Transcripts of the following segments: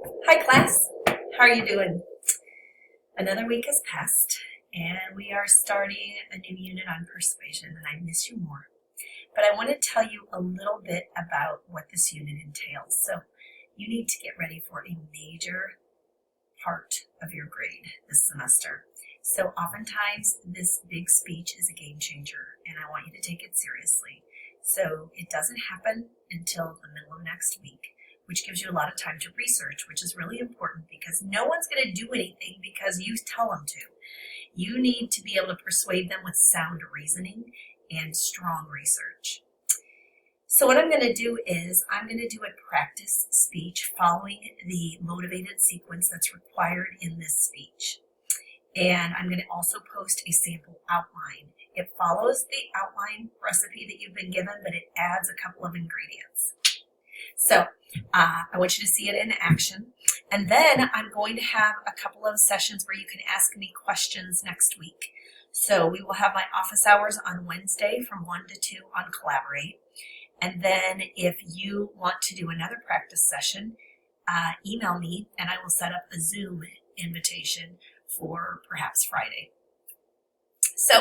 Hi class, how are you doing? Another week has passed and we are starting a new unit on persuasion and I miss you more. But I want to tell you a little bit about what this unit entails. So you need to get ready for a major part of your grade this semester. So oftentimes this big speech is a game changer and I want you to take it seriously. So it doesn't happen until the middle of next week, which gives you a lot of time to research, which is really important because no one's going to do anything because you tell them to. You need to be able to persuade them with sound reasoning and strong research. So what I'm going to do is I'm going to do a practice speech following the motivated sequence that's required in this speech. And I'm going to also post a sample outline. It follows the outline recipe that you've been given, but it adds a couple of ingredients. So I want you to see it in action. And then I'm going to have a couple of sessions where you can ask me questions next week. So we will have my office hours on Wednesday from 1 to 2 on Collaborate. And then if you want to do another practice session, email me and I will set up a Zoom invitation for perhaps Friday. So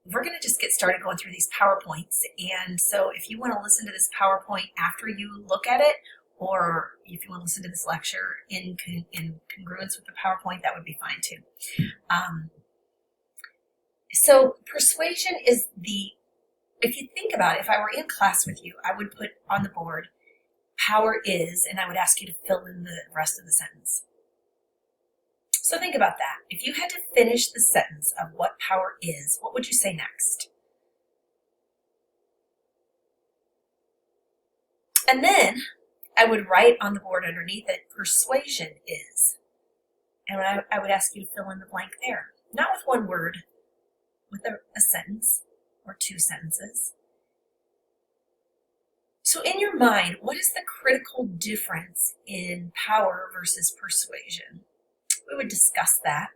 we're going to just get started going through these PowerPoints. And so if you want to listen to this PowerPoint after you look at it, or if you want to listen to this lecture in congruence with the PowerPoint, that would be fine too. So persuasion is if you think about it, if I were in class with you, I would put on the board, power is, and I would ask you to fill in the rest of the sentence. So think about that. If you had to finish the sentence of what power is, what would you say next? And then I would write on the board underneath it, persuasion is. And I would ask you to fill in the blank there. Not with one word, with a sentence or two sentences. So in your mind, what is the critical difference in power versus persuasion? We would discuss that.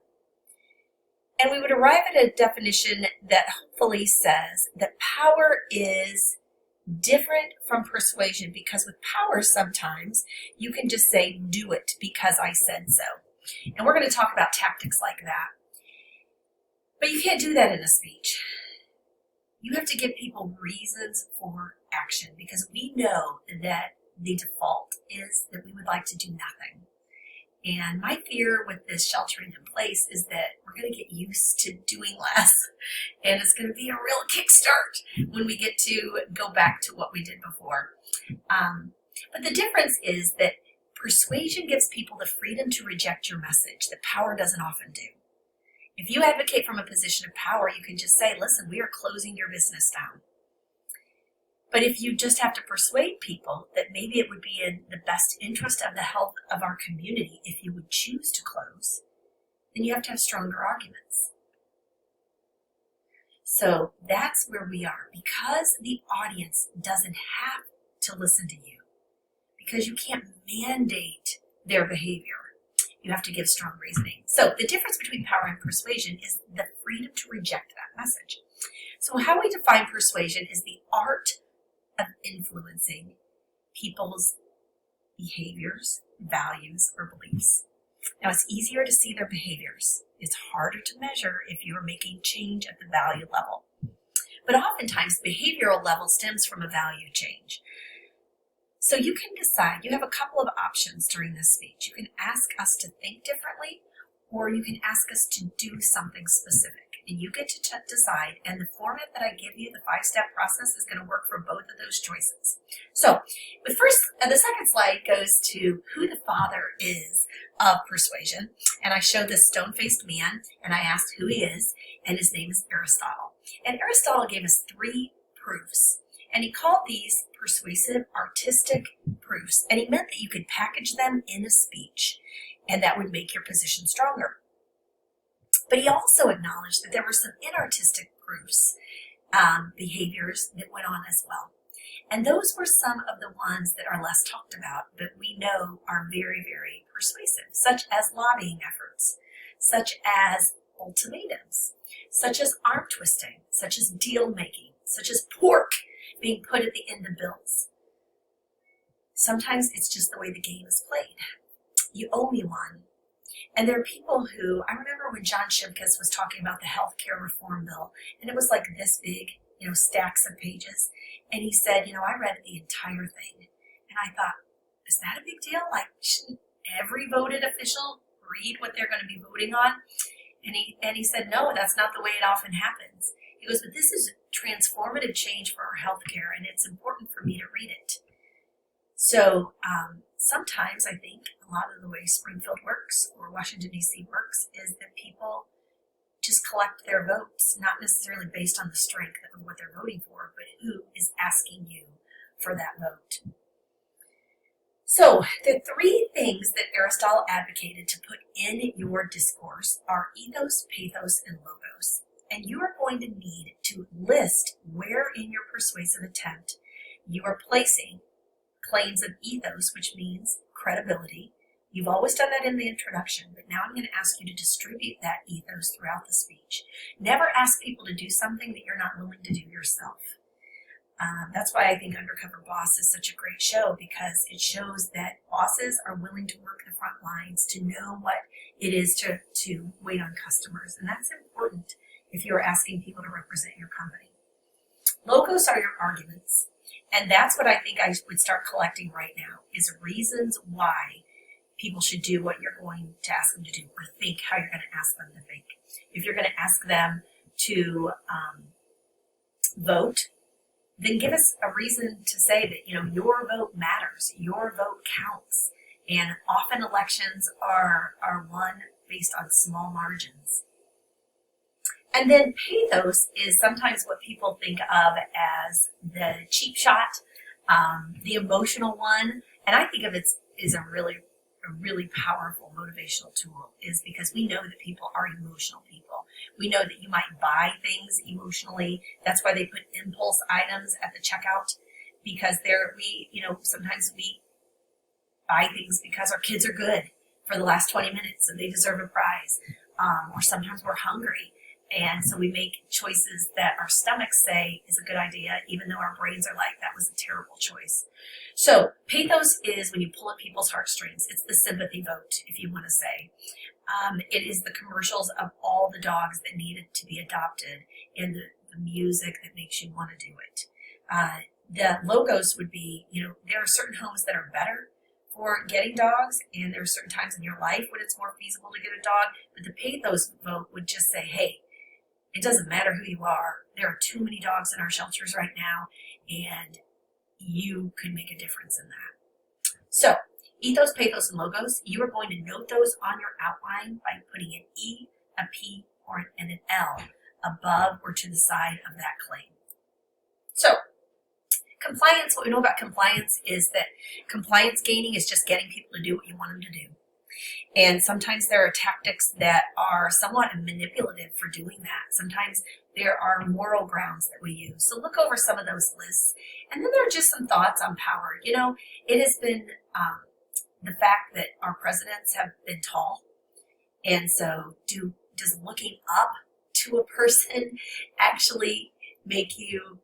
And we would arrive at a definition that hopefully says that power is different from persuasion, because with power sometimes you can just say, do it because I said so. And we're going to talk about tactics like that. But you can't do that in a speech. You have to give people reasons for action, because we know that the default is that we would like to do nothing. And my fear with this sheltering in place is that we're going to get used to doing less, and it's going to be a real kickstart when we get to go back to what we did before. But the difference is that persuasion gives people the freedom to reject your message that power doesn't often do. If you advocate from a position of power, you can just say, listen, we are closing your business down. But if you just have to persuade people that maybe it would be in the best interest of the health of our community if you would choose to close, then you have to have stronger arguments. So that's where we are. Because the audience doesn't have to listen to you, because you can't mandate their behavior, you have to give strong reasoning. So the difference between power and persuasion is the freedom to reject that message. So how we define persuasion is the art of influencing people's behaviors, values, or beliefs. Now, it's easier to see their behaviors. It's harder to measure if you're making change at the value level. But oftentimes, behavioral level stems from a value change. So you can decide, you have a couple of options during this speech. You can ask us to think differently, or you can ask us to do something specific. And you get to decide, and the format that I give you, the 5-step process, is going to work for both of those choices. So the second slide goes to who the father is of persuasion. And I showed this stone-faced man, and I asked who he is, and his name is Aristotle. And Aristotle gave us 3 proofs. And he called these persuasive artistic proofs. And he meant that you could package them in a speech, and that would make your position stronger. But he also acknowledged that there were some inartistic proofs, behaviors that went on as well. And those were some of the ones that are less talked about, but we know are very, very persuasive, such as lobbying efforts, such as ultimatums, such as arm twisting, such as deal making, such as pork being put at the end of bills. Sometimes it's just the way the game is played. You owe me one. And there are people who, I remember when John Shimkus was talking about the healthcare reform bill, and it was like this big, stacks of pages. And he said, I read the entire thing. And I thought, is that a big deal? Like, shouldn't every voted official read what they're going to be voting on? And he said, no, that's not the way it often happens. He goes, but this is transformative change for our healthcare, and it's important for me to read it. So sometimes I think a lot of the way Springfield works or Washington, D.C. works is that people just collect their votes, not necessarily based on the strength of what they're voting for, but who is asking you for that vote. So the three things that Aristotle advocated to put in your discourse are ethos, pathos, and logos. And you are going to need to list where in your persuasive attempt you are placing claims of ethos, which means credibility. You've always done that in the introduction, but now I'm going to ask you to distribute that ethos throughout the speech. Never ask people to do something that you're not willing to do yourself. That's why I think Undercover Boss is such a great show, because it shows that bosses are willing to work the front lines to know what it is to wait on customers. And that's important if you're asking people to represent your company. Logos are your arguments. And that's what I think I would start collecting right now, is reasons why people should do what you're going to ask them to do, or think how you're going to ask them to think. If you're going to ask them to vote, then give us a reason to say that, your vote matters, your vote counts. And often elections are won based on small margins. And then pathos is sometimes what people think of as the cheap shot, the emotional one. And I think of it as a really powerful motivational tool, is because we know that people are emotional people. We know that you might buy things emotionally. That's why they put impulse items at the checkout, because sometimes we buy things because our kids are good for the last 20 minutes and they deserve a prize. Or sometimes we're hungry. And so we make choices that our stomachs say is a good idea, even though our brains are like, that was a terrible choice. So pathos is when you pull at people's heartstrings. It's the sympathy vote, if you want to say. It is the commercials of all the dogs that needed to be adopted, and the music that makes you want to do it. The logos would be, there are certain homes that are better for getting dogs, and there are certain times in your life when it's more feasible to get a dog. But the pathos vote would just say, hey, it doesn't matter who you are. There are too many dogs in our shelters right now, and you could make a difference in that. So, ethos, pathos, and logos, you are going to note those on your outline by putting an E, a P, and an L above or to the side of that claim. So, compliance, what we know about compliance is that compliance gaining is just getting people to do what you want them to do. And sometimes there are tactics that are somewhat manipulative for doing that. Sometimes there are moral grounds that we use. So look over some of those lists. And then there are just some thoughts on power. It has been the fact that our presidents have been tall. And so does looking up to a person actually make you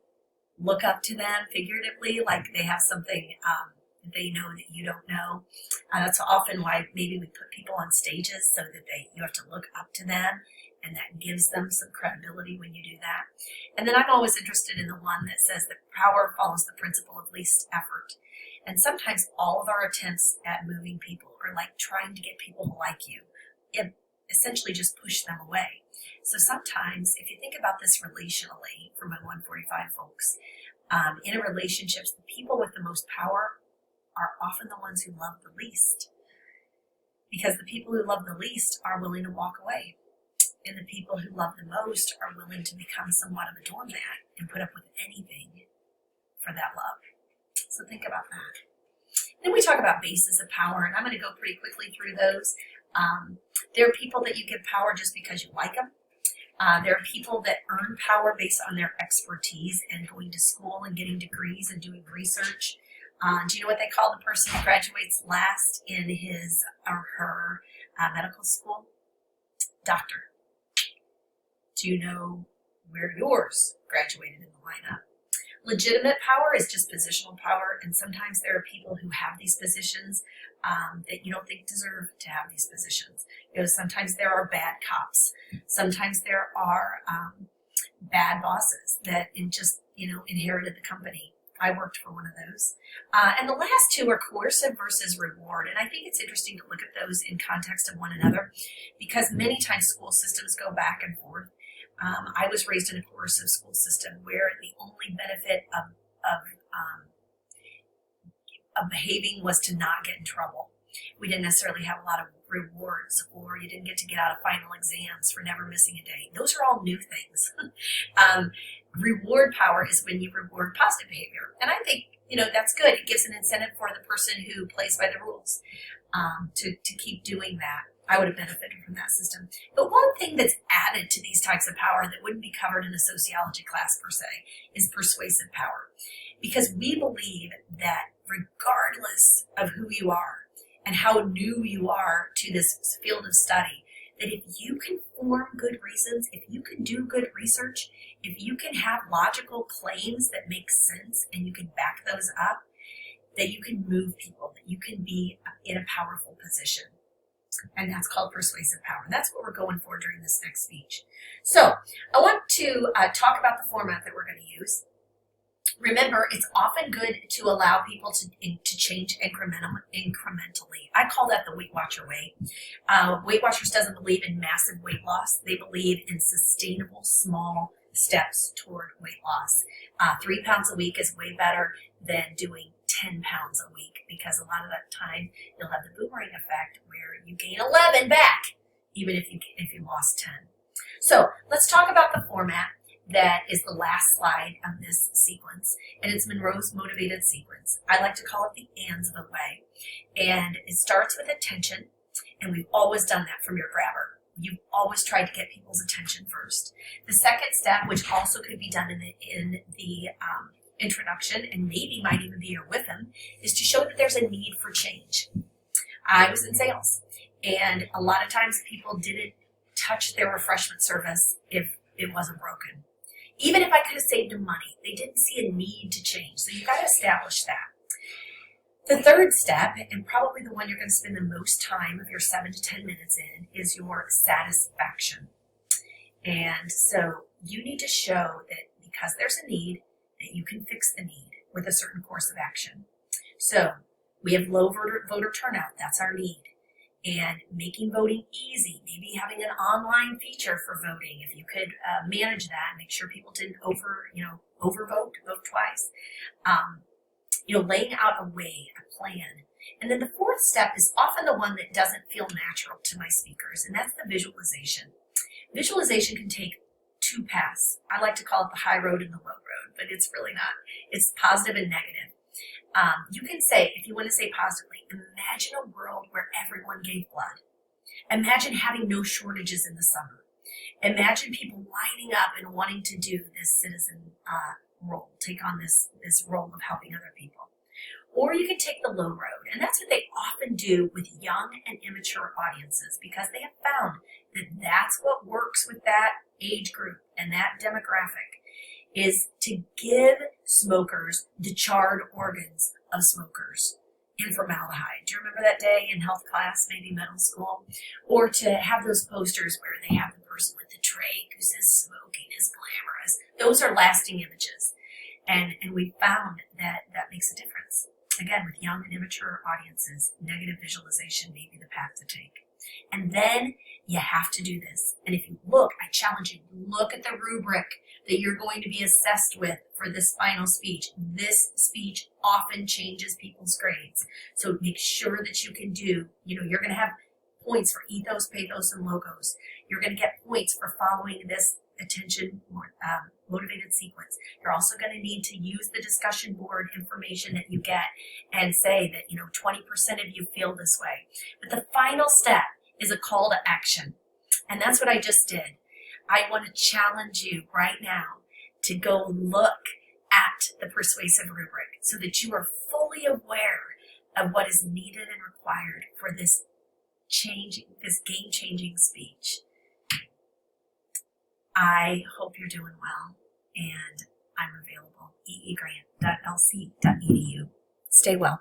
look up to them figuratively, like they have something they know that you don't know? That's often why maybe we put people on stages, so that you have to look up to them, and that gives them some credibility when you do that. And then I'm always interested in the one that says that power follows the principle of least effort. And sometimes all of our attempts at moving people are like trying to get people to like you. It essentially just push them away. So sometimes, if you think about this relationally, for my 145 folks, in relationships, the people with the most power are often the ones who love the least. Because the people who love the least are willing to walk away. And the people who love the most are willing to become somewhat of a doormat and put up with anything for that love. So think about that. Then we talk about bases of power, and I'm going to go pretty quickly through those. There are people that you give power just because you like them. There are people that earn power based on their expertise and going to school and getting degrees and doing research. Do you know what they call the person who graduates last in his or her medical school? Doctor. Do you know where yours graduated in the lineup? Legitimate power is just positional power, and sometimes there are people who have these positions that you don't think deserve to have these positions. Sometimes there are bad cops. Sometimes there are bad bosses that inherited the company. I worked for one of those. And the last two are coercive versus reward. And I think it's interesting to look at those in context of one another, because many times school systems go back and forth. I was raised in a coercive school system where the only benefit of behaving was to not get in trouble. We didn't necessarily have a lot of rewards, or you didn't get to get out of final exams for never missing a day. Those are all new things. Reward power is when you reward positive behavior. And I think, that's good. It gives an incentive for the person who plays by the rules to keep doing that. I would have benefited from that system. But one thing that's added to these types of power that wouldn't be covered in a sociology class per se is persuasive power. Because we believe that regardless of who you are and how new you are to this field of study, that if you can form good reasons, if you can do good research, if you can have logical claims that make sense and you can back those up, that you can move people, that you can be in a powerful position. And that's called persuasive power. That's what we're going for during this next speech. So I want to talk about the format that we're going to use. Remember, it's often good to allow people to change incrementally. I call that the Weight Watcher way. Weight Watchers doesn't believe in massive weight loss. They believe in sustainable, small steps toward weight loss. 3 pounds a week is way better than doing 10 pounds a week, because a lot of that time you'll have the boomerang effect where you gain 11 back, even if you lost 10. So let's talk about the format that is the last slide of this sequence, and it's Monroe's motivated sequence. I like to call it the ands of the way. And it starts with attention, and we've always done that from your grabber. You've always tried to get people's attention first. The second step, which also could be done in the introduction, and maybe might even be your with them, is to show that there's a need for change. I was in sales, and a lot of times people didn't touch their refreshment service if it wasn't broken. Even if I could have saved them money, they didn't see a need to change. So you've got to establish that. The third step, and probably the one you're going to spend the most time of your 7 to 10 minutes in, is your satisfaction. And so you need to show that because there's a need, that you can fix the need with a certain course of action. So we have low voter turnout. That's our need. And making voting easy, maybe having an online feature for voting, if you could manage that, make sure people didn't overvote, vote twice. Laying out a way, a plan. And then the fourth step is often the one that doesn't feel natural to my speakers, and that's the visualization. Visualization can take 2 paths. I like to call it the high road and the low road, but it's really not. It's positive and negative. You can say, if you want to say positively, imagine a world where everyone gave blood. Imagine having no shortages in the summer. Imagine people lining up and wanting to do this citizen role, take on this role of helping other people. Or you can take the low road, and that's what they often do with young and immature audiences, because they have found that that's what works with that age group and that demographic, is to give smokers the charred organs of smokers in formaldehyde. Do you remember that day in health class, maybe middle school? Or to have those posters where they have the person with the trach who says smoking is glamorous. Those are lasting images. And we found that makes a difference. Again, with young and immature audiences, negative visualization may be the path to take. And then you have to do this. And if you look, I challenge you, look at the rubric that you're going to be assessed with for this final speech. This speech often changes people's grades. So make sure that you can do, you're going to have points for ethos, pathos, and logos. You're going to get points for following this attention motivated sequence. You're also going to need to use the discussion board information that you get and say that 20% of you feel this way. But the final step is a call to action, and that's what I just did. I want to challenge you right now to go look at the persuasive rubric so that you are fully aware of what is needed and required for this game-changing speech. I hope you're doing well, and I'm available. eegrant.lc.edu. Stay well.